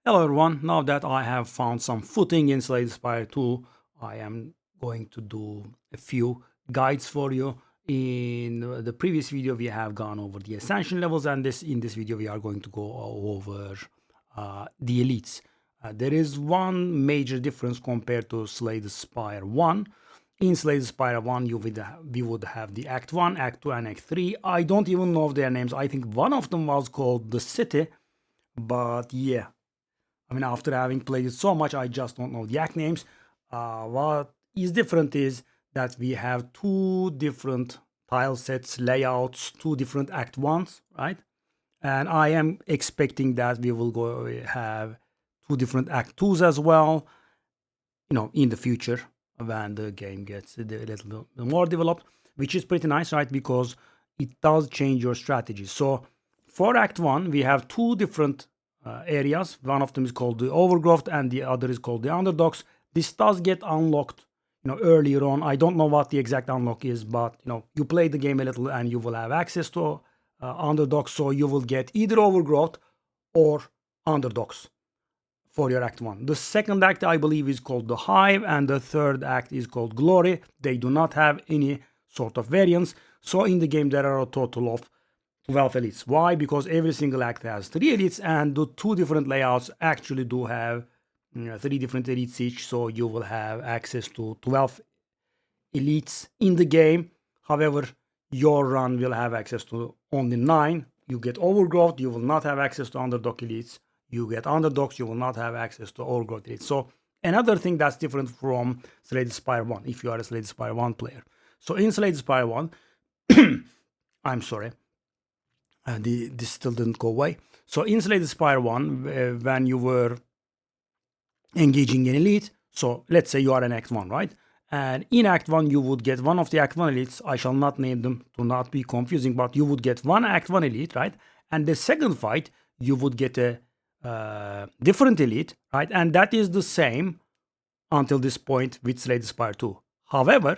Hello everyone, now that I have found some footing in Spire 2, I am going to do a few guides for you. In the previous video we have gone over the ascension levels, and in this video we are going to go over the elites. There is one major difference compared to Spire 1. In Spire 1 we would have the Act 1, Act 2 and Act 3. I don't even know their names. I think one of them was called the City, but yeah. I mean, after having played it so much, I just don't know the act names. What is different is that we have two different tile sets, layouts, two different act ones, right? And I am expecting that we will go have two different act twos as well, in the future when the game gets a little more developed, which is pretty nice, right? Because it does change your strategy. So for act one, we have two different areas. One of them is called the overgrowth and the other is called the underdogs. This does get unlocked earlier on. I don't know what the exact unlock is, but you play the game a little and you will have access to underdogs, so you will get either overgrowth or underdogs for your act one. The second act, I believe, is called the hive, and the third act is called glory. They do not have any sort of variance, so in the game there are a total of 12 elites. Why? Because every single act has 3 elites, and the two different layouts actually do have 3 different elites each, so you will have access to 12 elites in the game. However, your run will have access to only 9. You get overgrowth, you will not have access to underdog elites. You get underdogs, you will not have access to overgrowth elites. So another thing that's different from Spire 1, if you are a Spire 1 player. So in Spire 1, I'm sorry, this still didn't go away. So in Spire 1, when you were engaging in elite, so let's say you are an Act 1, right? And in Act 1, you would get one of the Act 1 elites. I shall not name them to not be confusing, but you would get one Act 1 elite, right? And the second fight, you would get a different elite, right? And that is the same until this point with Spire 2. However,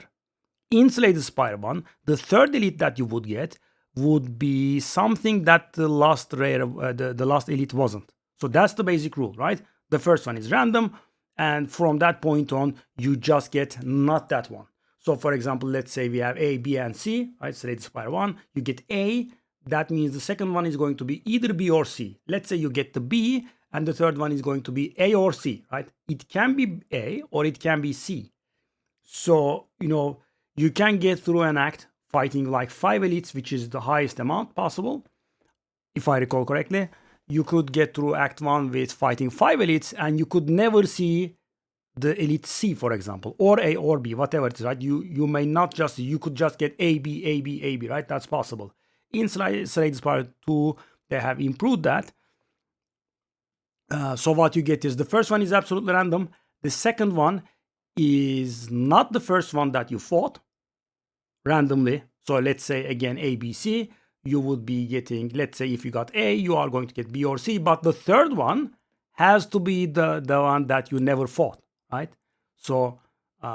in Spire 1, the third elite that you would get would be something that the last elite wasn't. So that's the basic rule, right? The first one is random, and from that point on, you just get not that one. So for example, let's say we have A, B, and C, right? Spire 1, you get A. That means the second one is going to be either B or C. Let's say you get the B, and the third one is going to be A or C, right? It can be A or it can be C. So, you can get through an act fighting like 5 elites, which is the highest amount possible. If I recall correctly, you could get through Act 1 with fighting 5 elites, and you could never see the elite C, for example, or A or B, whatever it is, right? You may not just, you could just get A, B, A, B, A, B, right? That's possible. In Spire 2, they have improved that. So what you get is the first one is absolutely random. The second one is not the first one that you fought randomly. So let's say again A, B, C, you would be getting, let's say if you got A, you are going to get B or C, but the third one has to be the one that you never fought, right? So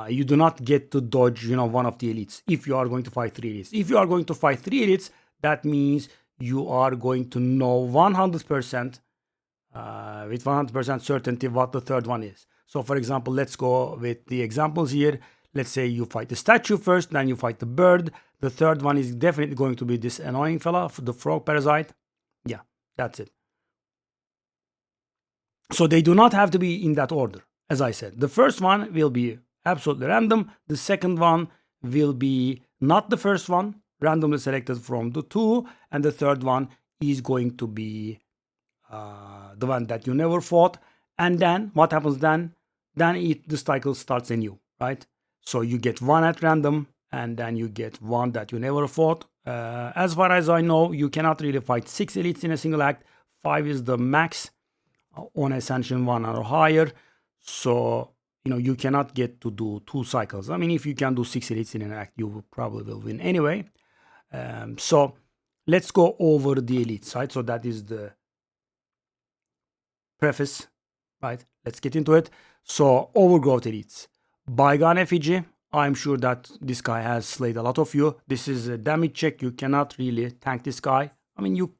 you do not get to dodge, one of the elites if you are going to fight 3 elites. If you are going to fight 3 elites, that means you are going to know 100% with 100% certainty what the third one is. So for example, let's go with the examples here. Let's say you fight the statue first, then you fight the bird. The third one is definitely going to be this annoying fella, the frog parasite. Yeah, that's it. So they do not have to be in that order, as I said. The first one will be absolutely random. The second one will be not the first one, randomly selected from the 2. And the third one is going to be the one that you never fought. And then what happens then? Then the cycle starts anew, right? So you get one at random, and then you get one that you never fought. As far as I know, you cannot really fight 6 elites in a single act. 5 is the max on Ascension 1 or higher. So, you cannot get to do 2 cycles. I mean, if you can do 6 elites in an act, you probably will win anyway. So let's go over the elites, right? So that is the preface, right? Let's get into it. So overgrowth elites. Bygone effigy. I'm sure that this guy has slayed a lot of you. This is a damage check. You cannot really tank this guy. I mean, you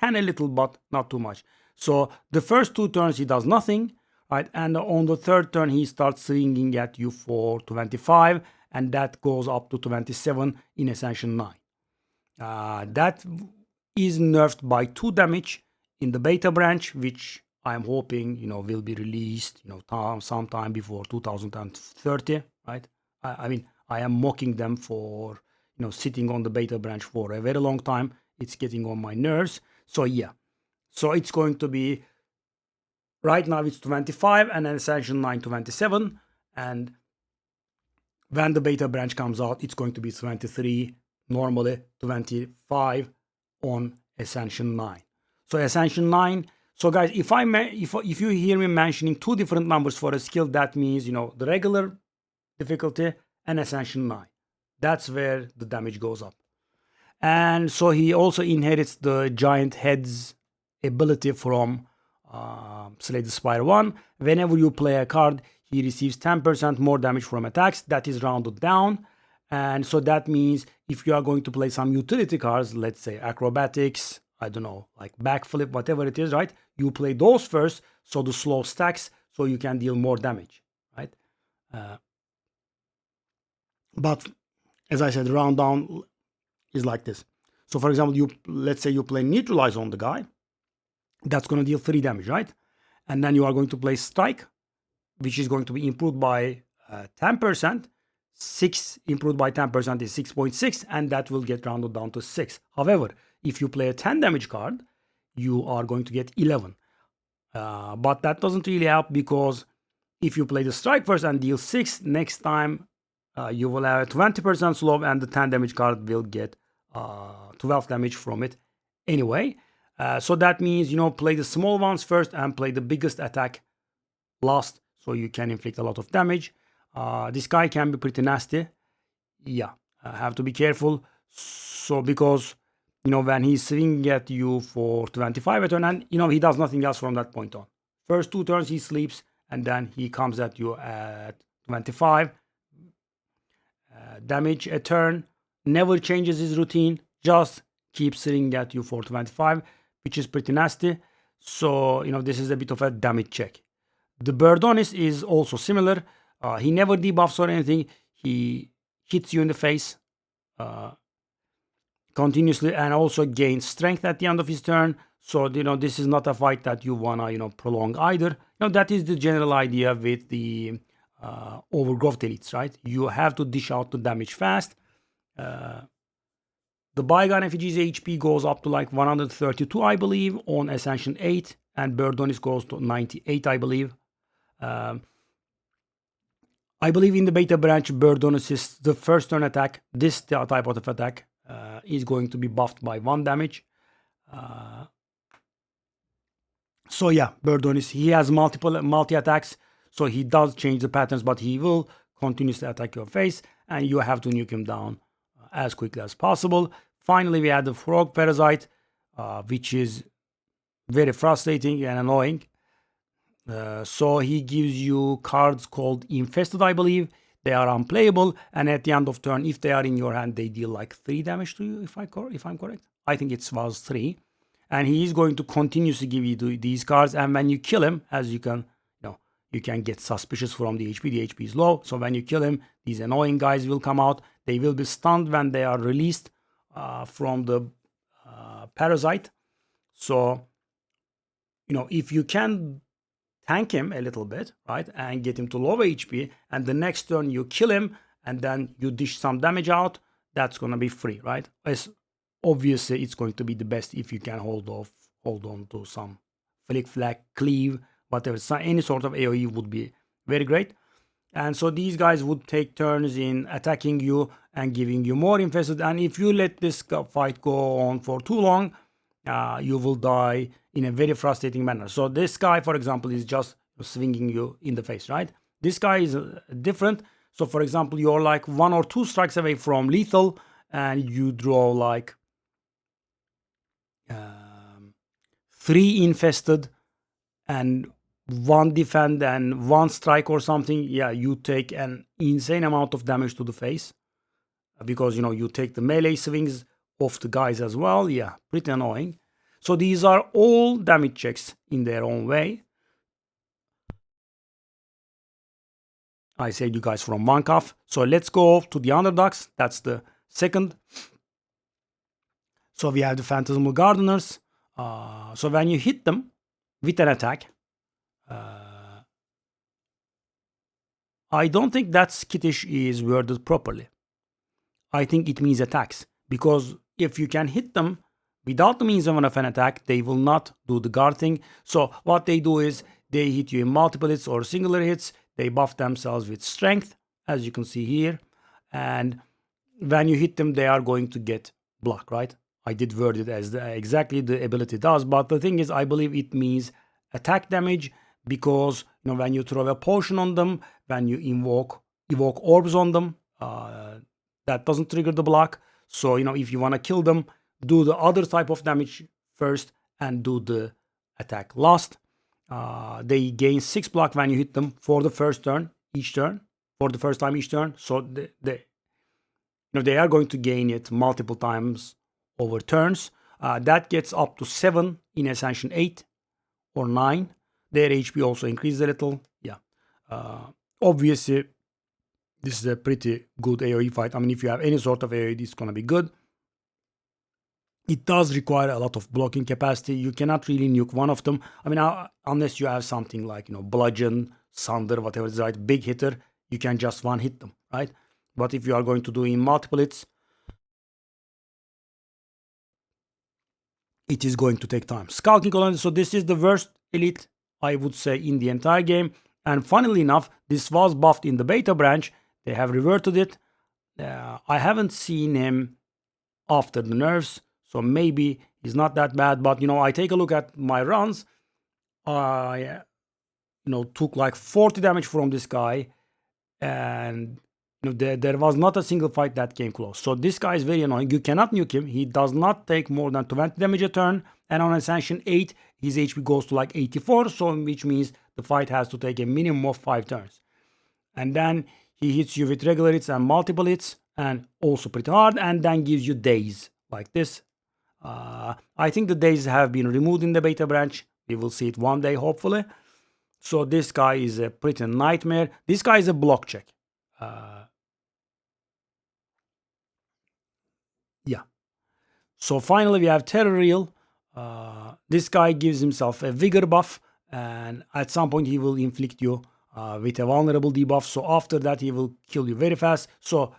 can a little, but not too much. So the first 2 turns he does nothing, right? And on the third turn he starts swinging at you for 25, and that goes up to 27 in Ascension 9. That is nerfed by 2 damage in the beta branch, which I'm hoping, will be released, sometime before 2030, right? I mean, I am mocking them for, sitting on the beta branch for a very long time. It's getting on my nerves. So yeah, so it's going to be, right now it's 25, and then Ascension 9 27, and when the beta branch comes out, it's going to be 23, normally 25 on Ascension 9. So Ascension 9. So guys, if you hear me mentioning 2 different numbers for a skill, that means, the regular difficulty and Ascension 9. That's where the damage goes up. And so he also inherits the giant heads ability from Slay the Spire 1. Whenever you play a card, he receives 10% more damage from attacks. That is rounded down. And so that means if you are going to play some utility cards, let's say acrobatics, I don't know, like backflip, whatever it is, right? You play those first, so the slow stacks, so you can deal more damage, right? But as I said, round down is like this. So for example, let's say you play neutralize on the guy. That's going to deal 3 damage, right? And then you are going to play strike, which is going to be improved by 10%. 6 improved by 10% is 6.6, and that will get rounded down to 6. However, if you play a 10 damage card, you are going to get 11. But that doesn't really help, because if you play the strike first and deal 6, next time you will have a 20% slow, and the 10 damage card will get 12 damage from it anyway. So that means, play the small ones first and play the biggest attack last, so you can inflict a lot of damage. This guy can be pretty nasty. Yeah, have to be careful. So because, when he's swinging at you for 25 a turn, and, he does nothing else from that point on. First 2 turns he sleeps, and then he comes at you at 25. Damage a turn, never changes his routine, just keeps swinging at you for 25, which is pretty nasty. So, this is a bit of a damage check. The Birdonis is also similar. He never debuffs or anything. He hits you in the face continuously, and also gains strength at the end of his turn. So, this is not a fight that you wanna, prolong either. That is the general idea with the overgrowth elites, right? You have to dish out the damage fast. The Bygone Effigy's HP goes up to like 132, I believe, on Ascension 8, and Birdonis goes to 98, I believe. I believe in the beta branch, Birdonis is the first turn attack. This type of attack is going to be buffed by 1 damage. So yeah, Birdonis, he has multi attacks, so he does change the patterns, but he will continuously attack your face, and you have to nuke him down as quickly as possible. Finally, we had the Frog Parasite, which is very frustrating and annoying. So he gives you cards called Infested, I believe. They are unplayable, and at the end of turn, if they are in your hand, they deal like 3 damage to you, if I'm correct. I think it was 3. And he is going to continuously give you these cards, and when you kill him, as you can, you can get suspicious from the HP. The HP is low, so when you kill him, these annoying guys will come out. They will be stunned when they are released from the parasite. So, if you can tank him a little bit, right, and get him to low HP, and the next turn you kill him, and then you dish some damage out, that's gonna be free, right? Obviously, it's going to be the best if you can hold on to some flick, flack, cleave, whatever. Any sort of AoE would be very great. And so these guys would take turns in attacking you and giving you more infested. And if you let this fight go on for too long, you will die in a very frustrating manner. So this guy, for example, is just swinging you in the face, right? This guy is different. So for example, you're like 1 or 2 strikes away from lethal, and you draw like 3 infested and 1 defend and 1 strike or something. Yeah, you take an insane amount of damage to the face, because you take the melee swings of the guys as well. Yeah, pretty annoying. So these are all damage checks in their own way. I saved you guys from Minecraft. So let's go to the underdogs. That's the second. So we have the Phantasmal Gardeners. So when you hit them with an attack, I don't think that skittish is worded properly. I think it means attacks. Because if you can hit them without the means of an attack, they will not do the guard thing. So what they do is they hit you in multiple hits or singular hits. They buff themselves with strength, as you can see here. And when you hit them, they are going to get block, right? I did word it as exactly the ability does. But the thing is, I believe it means attack damage because when you throw a potion on them, when you evoke orbs on them, that doesn't trigger the block. So if you want to kill them, do the other type of damage first and do the attack last. They gain 6 block when you hit them for the first turn each turn, for the first time each turn. So they are going to gain it multiple times over turns. That gets up to 7 in Ascension 8 or 9. Their HP also increases a little. Yeah. Obviously, this is a pretty good AoE fight. I mean, if you have any sort of AoE, it's going to be good. It does require a lot of blocking capacity. You cannot really nuke one of them. I mean, unless you have something like, Bludgeon, Sunder, whatever is right, big hitter, you can just one hit them, right? But if you are going to do in multiple hits, it is going to take time. Skulking Colony, so this is the worst elite, I would say, in the entire game. And funnily enough, this was buffed in the beta branch. They have reverted it. I haven't seen him after the nerfs, so maybe he's not that bad. But I take a look at my runs. I took like 40 damage from this guy, and there was not a single fight that came close. So this guy is very annoying. You cannot nuke him. He does not take more than 20 damage a turn, and on Ascension 8 his HP goes to like 84, so which means the fight has to take a minimum of 5 turns. And then he hits you with regular hits and multiple hits, and also pretty hard, and then gives you daze like this. I think the days have been removed in the beta branch. We will see it one day, hopefully. So this guy is a pretty nightmare. This guy is a block check. Yeah. So finally we have Terror Reel. This guy gives himself a vigor buff, and at some point he will inflict you with a vulnerable debuff. So after that he will kill you very fast. So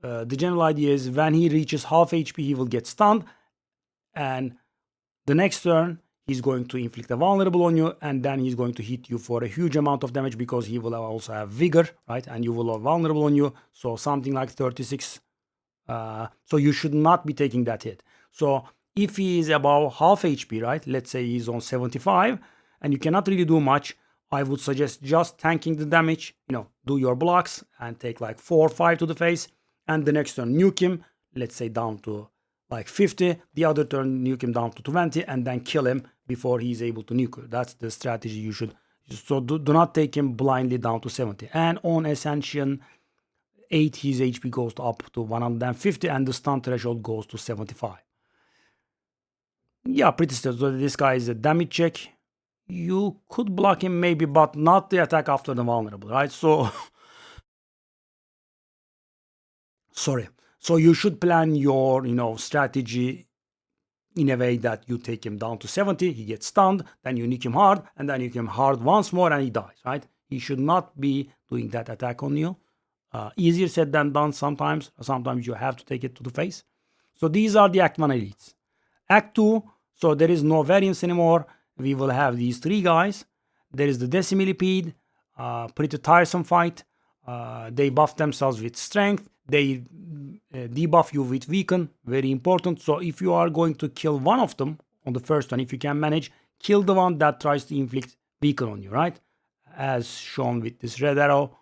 the general idea is when he reaches half HP he will get stunned, and the next turn he's going to inflict a vulnerable on you, and then he's going to hit you for a huge amount of damage because he will also have vigor, right? And you will have vulnerable on you, so something like 36. So you should not be taking that hit. So if he is above half HP, right? Let's say he's on 75 and you cannot really do much, I would suggest just tanking the damage, do your blocks and take like 4 or 5 to the face, and the next turn nuke him, let's say down to like 50, the other turn nuke him down to 20, and then kill him before he's able to nuke you. That's the strategy you should. So do not take him blindly down to 70. And on Ascension 8, his HP goes up to 150 and the stun threshold goes to 75. Yeah, pretty still. So this guy is a damage check. You could block him maybe, but not the attack after the vulnerable, right? So, sorry. So you should plan your, strategy in a way that you take him down to 70, he gets stunned, then you nuke him hard, and then you nuke him hard once more and he dies, right? He should not be doing that attack on you. Easier said than done sometimes. Sometimes you have to take it to the face. So these are the Act 1 elites. Act 2, so there is no variance anymore. We will have these 3 guys. There is the Decimillipede, pretty tiresome fight. They buff themselves with strength. They debuff you with weaken, very important. So if you are going to kill one of them on the first one, if you can manage, kill the one that tries to inflict weaken on you, right? As shown with this red arrow.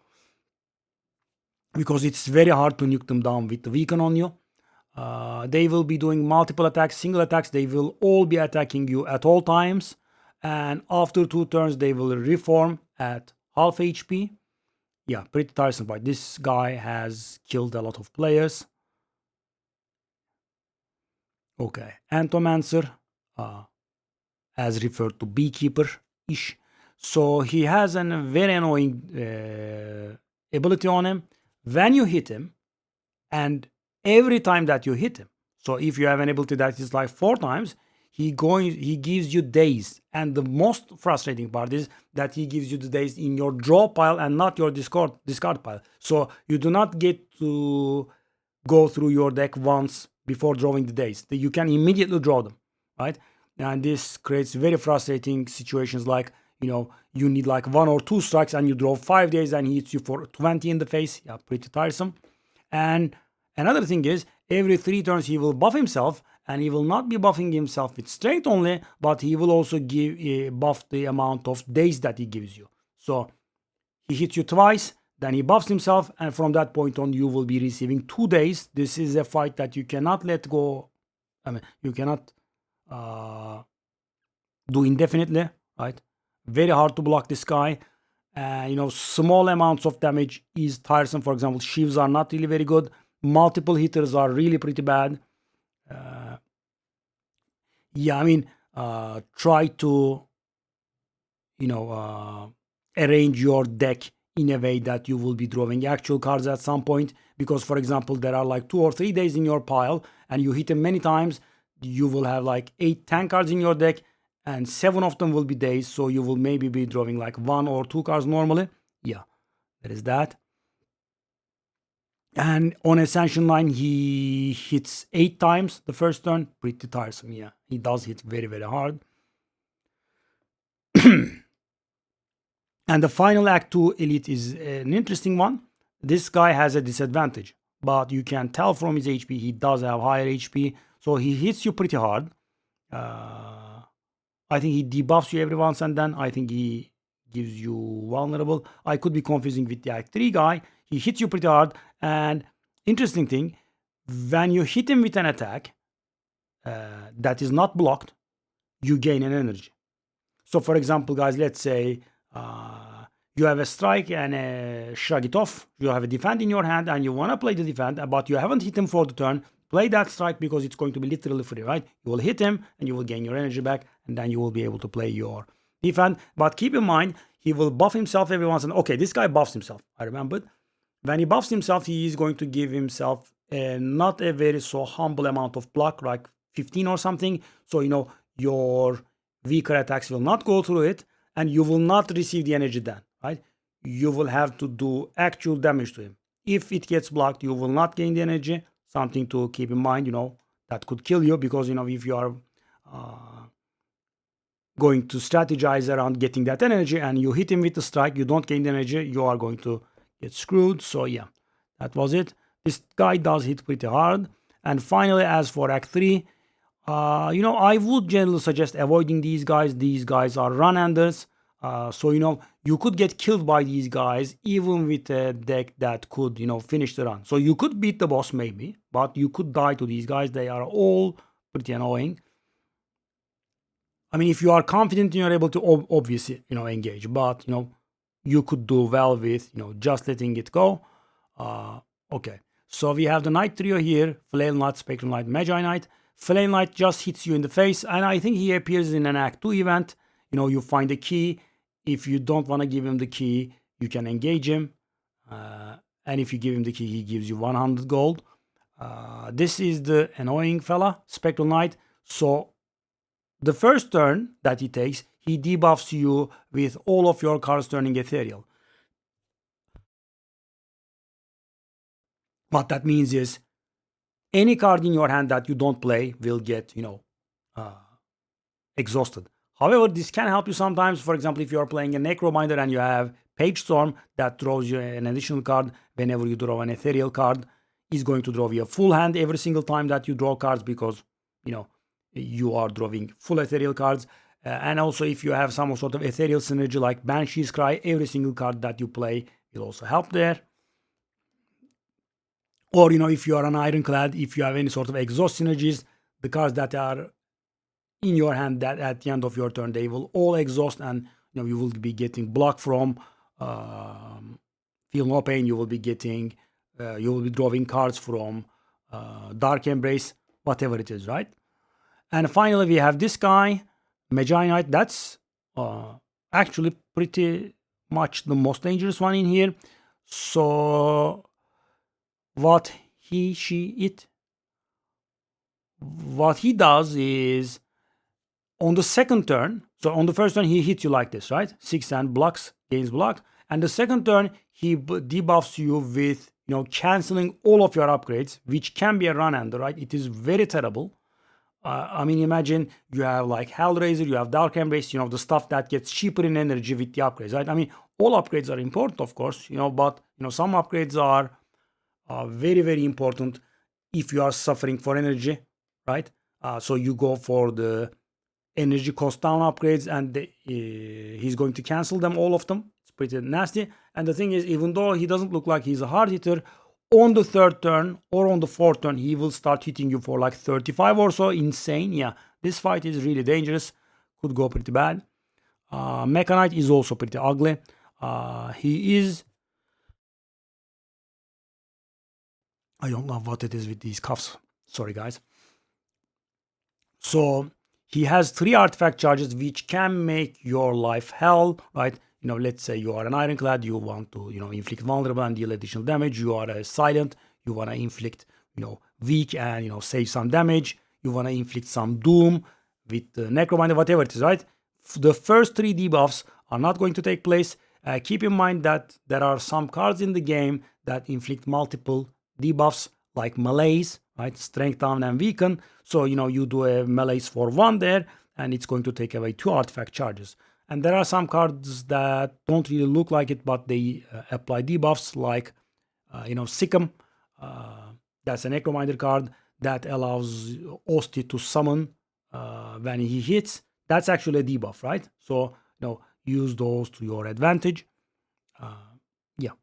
Because it's very hard to nuke them down with the weaken on you. They will be doing multiple attacks, single attacks. They will all be attacking you at all times. And after 2 turns, they will reform at half HP. Yeah, pretty tiresome fight. This guy has killed a lot of players. Okay, Antomancer. as referred to beekeeper-ish. So he has a very annoying ability on him. When you hit him, and every time that you hit him, so if you have an ability that is like 4 times, he gives you days. And the most frustrating part is that he gives you the days in your draw pile and not your discard pile. So you do not get to go through your deck once before drawing the days. You can immediately draw them, right? And this creates very frustrating situations like, you need like 1 or 2 strikes and you draw 5 days and he hits you for 20 in the face. Yeah, pretty tiresome. And another thing is, every 3 turns he will buff himself, and he will not be buffing himself with strength only, but he will also buff the amount of days that he gives you. So he hits you twice, then he buffs himself, and from that point on, you will be receiving 2 days. This is a fight that you cannot let go. I mean, you cannot do indefinitely, right? Very hard to block this guy. Small amounts of damage is tiresome. For example, sheaves are not really very good. Multiple hitters are really pretty bad. Try to, arrange your deck in a way that you will be drawing actual cards at some point. Because, for example, there are like 2 or 3 days in your pile, and you hit them many times, you will have like 8-10 cards in your deck, and 7 of them will be days. So you will maybe be drawing like 1 or 2 cards normally. Yeah, there is that. And on Ascension line, he hits 8 times the first turn. Pretty tiresome, yeah. He does hit very, very hard. And the final Act 2 Elite is an interesting one. This guy has a disadvantage, but you can tell from his HP, he does have higher HP. So he hits you pretty hard. I think he debuffs you every once and then. I think he gives you vulnerable. I could be confusing with the Act 3 guy. He hits you pretty hard. And interesting thing, when you hit him with an attack that is not blocked, you gain an energy. So for example, guys, let's say you have a strike and a shrug it off. You have a defend in your hand and you want to play the defend, but you haven't hit him for the turn. Play that strike because it's going to be literally free, right? You will hit him and you will gain your energy back, and then you will be able to play your defend. But keep in mind, he will buff himself every once in a while. Okay, this guy buffs himself. I remembered. When he buffs himself, he is going to give himself not a very so humble amount of block, like 15 or something. So, your weaker attacks will not go through it, and you will not receive the energy then, right? You will have to do actual damage to him. If it gets blocked, you will not gain the energy. Something to keep in mind, that could kill you, because, if you are going to strategize around getting that energy and you hit him with the strike, you don't gain the energy, you are going to get screwed. So yeah, that was it. This guy does hit pretty hard. And finally, as for Act 3, I would generally suggest avoiding these guys. These guys are run-enders. So, you could get killed by these guys even with a deck that could, finish the run. So you could beat the boss maybe, but you could die to these guys. They are all pretty annoying. I mean, if you are confident you're able to obviously, engage, but, you could do well with, just letting it go. Okay. So we have the Knight trio here: Flail Knight, Spectral Knight, Magi Knight. Flail Knight just hits you in the face, and I think he appears in an Act 2 event. You find a key. If you don't want to give him the key, you can engage him. And if you give him the key, he gives you 100 gold. This is the annoying fella, Spectral Knight. So the first turn that he takes, he debuffs you with all of your cards turning ethereal. What that means is any card in your hand that you don't play will get, exhausted. However, this can help you sometimes. For example, if you are playing a Necrobinder and you have Page Storm that throws you an additional card whenever you draw an ethereal card, is going to draw you a full hand every single time that you draw cards, because, you are drawing full ethereal cards. And also, if you have some sort of ethereal synergy like Banshee's Cry, every single card that you play will also help there. Or, if you are an Ironclad, if you have any sort of exhaust synergies, the cards that are in your hand that at the end of your turn, they will all exhaust, and you will be getting block from Feel No Pain. You will be getting, you will be drawing cards from Dark Embrace, whatever it is, right? And finally, we have this guy, Magi Knight, that's actually pretty much the most dangerous one in here. So what what he does is on the second turn, so on the first turn he hits you like this, right? 6 and blocks, gains block. And the second turn he debuffs you with, canceling all of your upgrades, which can be a run-ender, right? It is very terrible. I mean, imagine you have like Hellraiser, you have Dark Embrace, the stuff that gets cheaper in energy with the upgrades, right? I mean, all upgrades are important, of course, but some upgrades are very, very important if you are suffering for energy, right? So you go for the energy cost down upgrades, and he's going to cancel them, all of them. It's pretty nasty. And the thing is, even though he doesn't look like he's a hard hitter, on the third turn or on the fourth turn, he will start hitting you for like 35 or so. Insane. Yeah, this fight is really dangerous. Could go pretty bad. Mecha Knight is also pretty ugly. He is... I don't know what it is with these cuffs. Sorry, guys. So he has 3 artifact charges which can make your life hell, right? Let's say you are an ironclad, you want to, inflict vulnerable and deal additional damage. You are a silent, you want to inflict, weak and, save some damage. You want to inflict some doom with necrobinder, whatever it is, right? The first 3 debuffs are not going to take place. Keep in mind that there are some cards in the game that inflict multiple debuffs, like melees, right? Strength down and weaken. So, you do a melees for 1 there, and it's going to take away 2 artifact charges. And there are some cards that don't really look like it, but they apply debuffs, like, Sikkim. That's a Necrominder card that allows Osti to summon when he hits. That's actually a debuff, right? So, use those to your advantage. Yeah.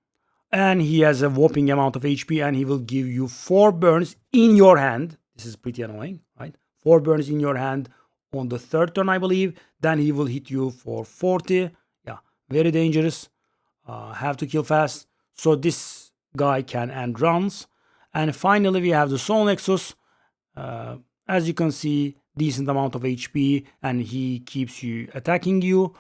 And he has a whopping amount of HP, and he will give you 4 burns in your hand. This is pretty annoying, right? 4 burns in your hand on the third turn, I believe. Then he will hit you for 40. Yeah, very dangerous. Have to kill fast. So this guy can end runs. And finally, we have the Soul Nexus. As you can see, decent amount of HP, and he keeps you attacking you.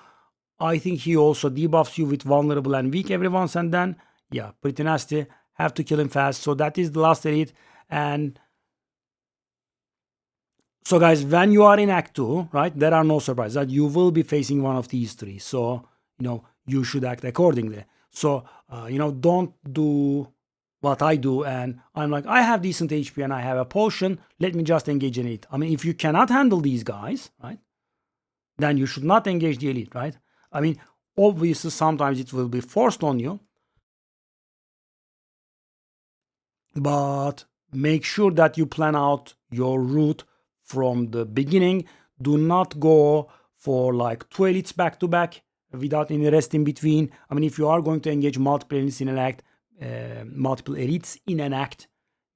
I think he also debuffs you with vulnerable and weak every once and then. Yeah, pretty nasty. Have to kill him fast. So that is the last elite. And so guys, when you are in Act 2, right, there are no surprises. That you will be facing one of these 3. So, you should act accordingly. So, don't do what I do and I'm like, I have decent HP and I have a potion. Let me just engage in it. I mean, if you cannot handle these guys, right, then you should not engage the elite, right? I mean, obviously, sometimes it will be forced on you. But make sure that you plan out your route from the beginning. Do not go for like 2 elites back to back without any rest in between. I mean, if you are going to engage multiple elites in an act,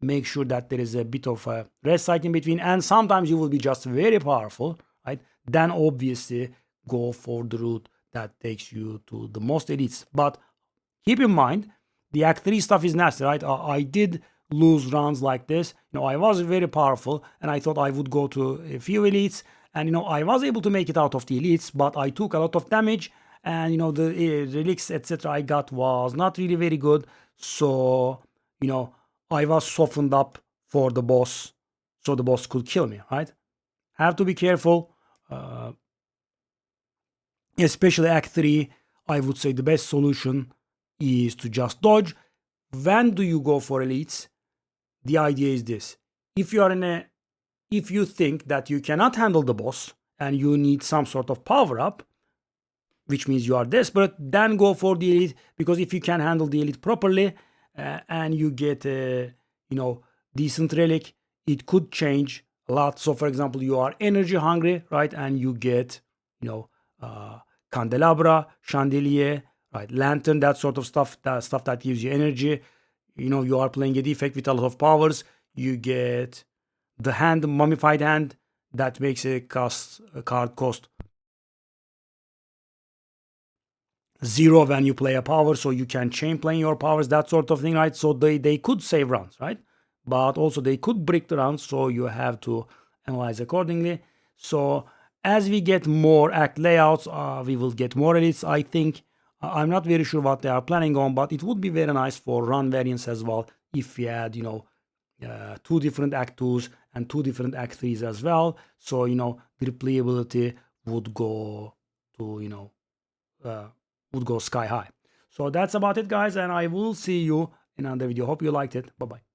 make sure that there is a bit of a rest site in between. And sometimes you will be just very powerful, right? Then obviously go for the route that takes you to the most elites. But keep in mind, the Act 3 stuff is nasty, right? I did lose runs like this. I was very powerful and I thought I would go to a few elites. And, I was able to make it out of the elites, but I took a lot of damage. And, the relics, etc. I got was not really very good. So, I was softened up for the boss so the boss could kill me, right? Have to be careful. Especially Act 3, I would say the best solution is to just dodge. When do you go for elites? The idea is this. If you think that you cannot handle the boss and you need some sort of power up, which means you are desperate, then go for the elite, because if you can handle the elite properly and you get a decent relic, it could change a lot. So for example, you are energy hungry, right, and you get candelabra, chandelier, right, lantern, that sort of stuff, that gives you energy. You are playing a defect with a lot of powers. You get the hand, mummified hand, that makes a card cost 0 when you play a power, so you can chain playing your powers, that sort of thing, right? So they could save rounds, right? But also they could break the rounds, so you have to analyze accordingly. So as we get more act layouts, we will get more edits, I think. I'm not very sure what they are planning on, but it would be very nice for run variants as well if we had, two different act 2s and two different act 3s as well. So, the replayability would go to, would go sky high. So that's about it, guys, and I will see you in another video. Hope you liked it. Bye bye.